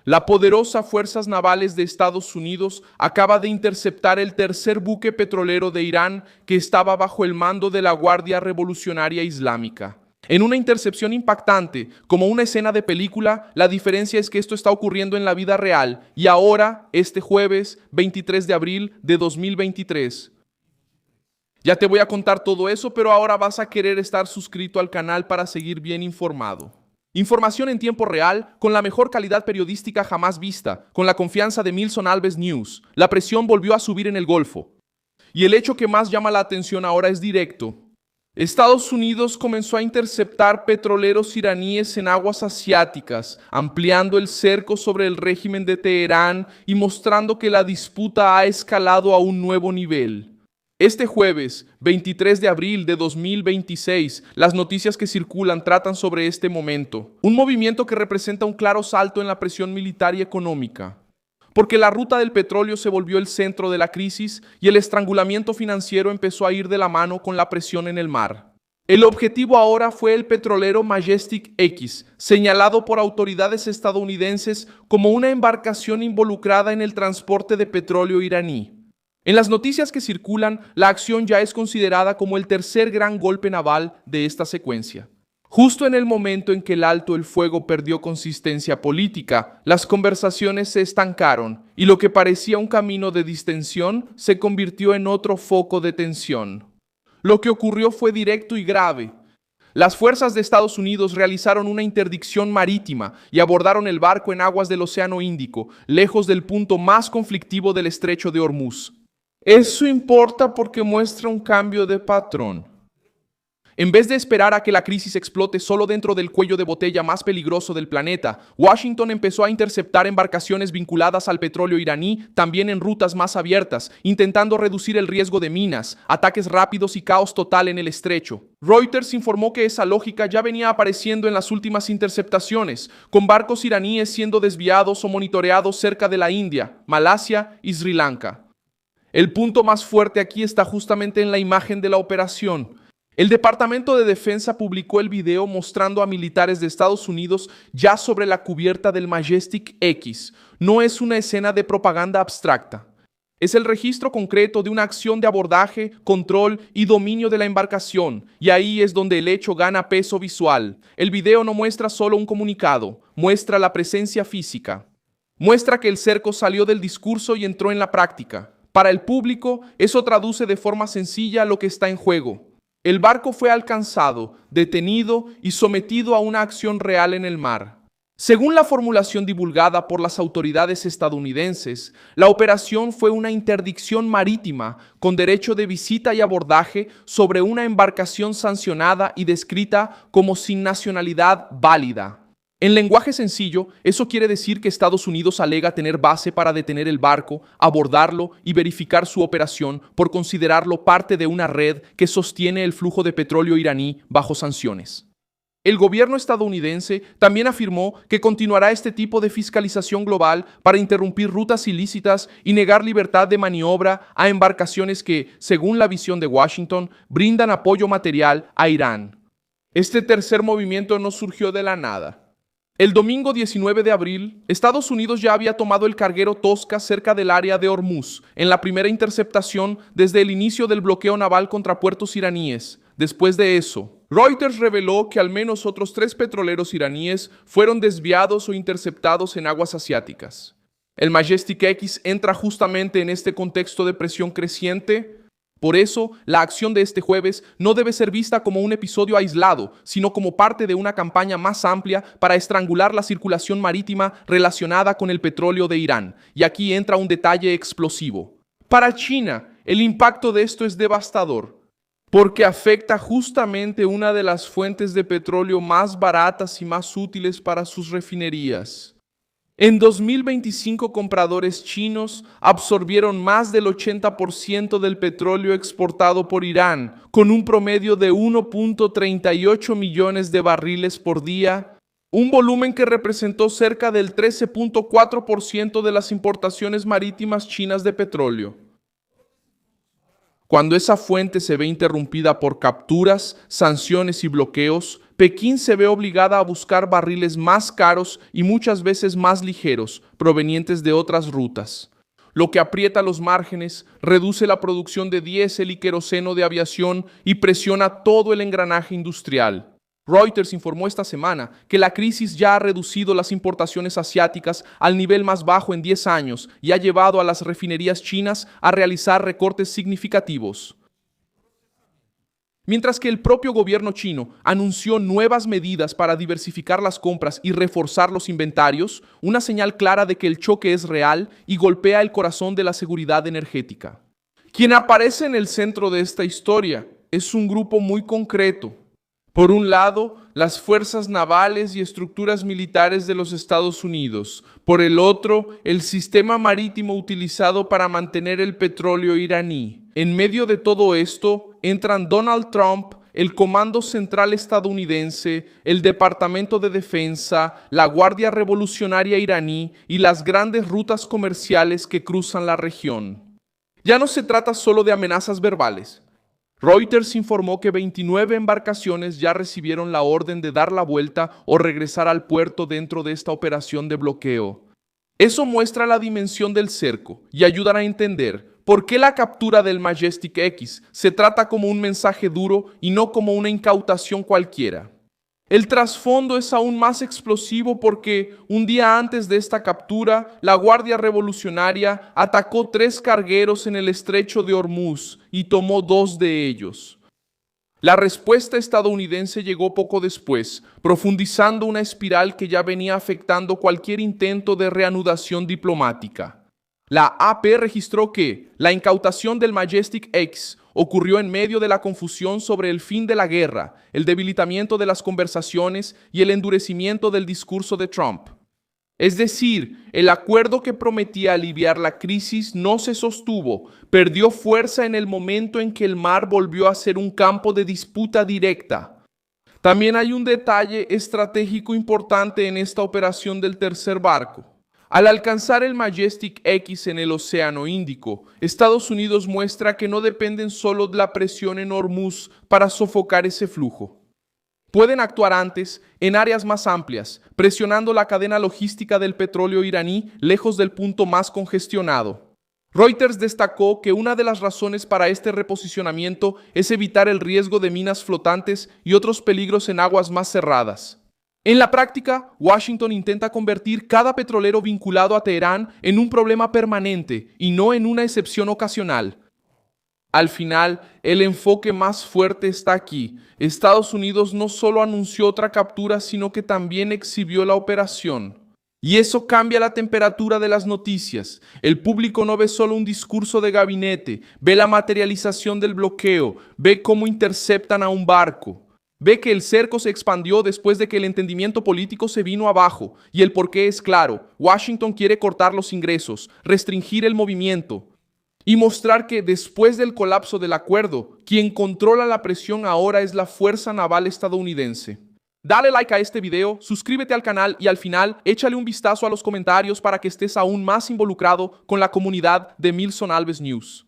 La poderosa Fuerzas Navales de Estados Unidos acaba de interceptar el tercer buque petrolero de Irán que estaba bajo el mando de la Guardia Revolucionaria Islámica. En una intercepción impactante, como una escena de película, la diferencia es que esto está ocurriendo en la vida real y ahora, este jueves 23 de abril de 2023. Ya te voy a contar todo eso, pero ahora vas a querer estar suscrito al canal para seguir bien informado. Información en tiempo real, con la mejor calidad periodística jamás vista, con la confianza de Milson Alves News. La presión volvió a subir en el Golfo. Y el hecho que más llama la atención ahora es directo. Estados Unidos comenzó a interceptar petroleros iraníes en aguas asiáticas, ampliando el cerco sobre el régimen de Teherán y mostrando que la disputa ha escalado a un nuevo nivel. Este jueves, 23 de abril de 2026, las noticias que circulan tratan sobre este momento, un movimiento que representa un claro salto en la presión militar y económica, porque la ruta del petróleo se volvió el centro de la crisis y el estrangulamiento financiero empezó a ir de la mano con la presión en el mar. El objetivo ahora fue el petrolero Majestic X, señalado por autoridades estadounidenses como una embarcación involucrada en el transporte de petróleo iraní. En las noticias que circulan, la acción ya es considerada como el tercer gran golpe naval de esta secuencia. Justo en el momento en que el alto el fuego perdió consistencia política, las conversaciones se estancaron y lo que parecía un camino de distensión se convirtió en otro foco de tensión. Lo que ocurrió fue directo y grave. Las fuerzas de Estados Unidos realizaron una interdicción marítima y abordaron el barco en aguas del Océano Índico, lejos del punto más conflictivo del Estrecho de Hormuz. Eso importa porque muestra un cambio de patrón. En vez de esperar a que la crisis explote solo dentro del cuello de botella más peligroso del planeta, Washington empezó a interceptar embarcaciones vinculadas al petróleo iraní también en rutas más abiertas, intentando reducir el riesgo de minas, ataques rápidos y caos total en el estrecho. Reuters informó que esa lógica ya venía apareciendo en las últimas interceptaciones, con barcos iraníes siendo desviados o monitoreados cerca de la India, Malasia y Sri Lanka. El punto más fuerte aquí está justamente en la imagen de la operación. El Departamento de Defensa publicó el video mostrando a militares de Estados Unidos ya sobre la cubierta del Majestic X. No es una escena de propaganda abstracta. Es el registro concreto de una acción de abordaje, control y dominio de la embarcación, y ahí es donde el hecho gana peso visual. El video no muestra solo un comunicado, muestra la presencia física. Muestra que el cerco salió del discurso y entró en la práctica. Para el público, eso traduce de forma sencilla lo que está en juego. El barco fue alcanzado, detenido y sometido a una acción real en el mar. Según la formulación divulgada por las autoridades estadounidenses, la operación fue una interdicción marítima con derecho de visita y abordaje sobre una embarcación sancionada y descrita como sin nacionalidad válida. En lenguaje sencillo, eso quiere decir que Estados Unidos alega tener base para detener el barco, abordarlo y verificar su operación por considerarlo parte de una red que sostiene el flujo de petróleo iraní bajo sanciones. El gobierno estadounidense también afirmó que continuará este tipo de fiscalización global para interrumpir rutas ilícitas y negar libertad de maniobra a embarcaciones que, según la visión de Washington, brindan apoyo material a Irán. Este tercer movimiento no surgió de la nada. El domingo 19 de abril, Estados Unidos ya había tomado el carguero Tosca cerca del área de Hormuz, en la primera interceptación desde el inicio del bloqueo naval contra puertos iraníes. Después de eso, Reuters reveló que al menos otros 3 petroleros iraníes fueron desviados o interceptados en aguas asiáticas. El Majestic X entra justamente en este contexto de presión creciente. Por eso, la acción de este jueves no debe ser vista como un episodio aislado, sino como parte de una campaña más amplia para estrangular la circulación marítima relacionada con el petróleo de Irán. Y aquí entra un detalle explosivo. Para China, el impacto de esto es devastador, porque afecta justamente una de las fuentes de petróleo más baratas y más útiles para sus refinerías. En 2025, compradores chinos absorbieron más del 80% del petróleo exportado por Irán, con un promedio de 1.38 millones de barriles por día, un volumen que representó cerca del 13.4% de las importaciones marítimas chinas de petróleo. Cuando esa fuente se ve interrumpida por capturas, sanciones y bloqueos, Pekín se ve obligada a buscar barriles más caros y muchas veces más ligeros, provenientes de otras rutas, lo que aprieta los márgenes, reduce la producción de diésel y queroseno de aviación y presiona todo el engranaje industrial. Reuters informó esta semana que la crisis ya ha reducido las importaciones asiáticas al nivel más bajo en 10 años y ha llevado a las refinerías chinas a realizar recortes significativos. Mientras que el propio gobierno chino anunció nuevas medidas para diversificar las compras y reforzar los inventarios, una señal clara de que el choque es real y golpea el corazón de la seguridad energética. Quien aparece en el centro de esta historia es un grupo muy concreto. Por un lado, las fuerzas navales y estructuras militares de los Estados Unidos. Por el otro, el sistema marítimo utilizado para mantener el petróleo iraní. En medio de todo esto, entran Donald Trump, el Comando Central estadounidense, el Departamento de Defensa, la Guardia Revolucionaria iraní y las grandes rutas comerciales que cruzan la región. Ya no se trata solo de amenazas verbales. Reuters informó que 29 embarcaciones ya recibieron la orden de dar la vuelta o regresar al puerto dentro de esta operación de bloqueo. Eso muestra la dimensión del cerco y ayudará a entender por qué la captura del Majestic X se trata como un mensaje duro y no como una incautación cualquiera. El trasfondo es aún más explosivo porque un día antes de esta captura, la Guardia Revolucionaria atacó 3 cargueros en el estrecho de Hormuz y tomó 2 de ellos. La respuesta estadounidense llegó poco después, profundizando una espiral que ya venía afectando cualquier intento de reanudación diplomática. La AP registró que la incautación del Majestic X ocurrió en medio de la confusión sobre el fin de la guerra, el debilitamiento de las conversaciones y el endurecimiento del discurso de Trump. Es decir, el acuerdo que prometía aliviar la crisis no se sostuvo, perdió fuerza en el momento en que el mar volvió a ser un campo de disputa directa. También hay un detalle estratégico importante en esta operación del tercer barco. Al alcanzar el Majestic X en el Océano Índico, Estados Unidos muestra que no dependen solo de la presión en Hormuz para sofocar ese flujo. Pueden actuar antes, en áreas más amplias, presionando la cadena logística del petróleo iraní lejos del punto más congestionado. Reuters destacó que una de las razones para este reposicionamiento es evitar el riesgo de minas flotantes y otros peligros en aguas más cerradas. En la práctica, Washington intenta convertir cada petrolero vinculado a Teherán en un problema permanente y no en una excepción ocasional. Al final, el enfoque más fuerte está aquí. Estados Unidos no solo anunció otra captura, sino que también exhibió la operación. Y eso cambia la temperatura de las noticias. El público no ve solo un discurso de gabinete, ve la materialización del bloqueo, ve cómo interceptan a un barco. Ve que el cerco se expandió después de que el entendimiento político se vino abajo, y el porqué es claro. Washington quiere cortar los ingresos, restringir el movimiento y mostrar que después del colapso del acuerdo, quien controla la presión ahora es la Fuerza Naval estadounidense. Dale like a este video, suscríbete al canal y al final échale un vistazo a los comentarios para que estés aún más involucrado con la comunidad de Milson Alves News.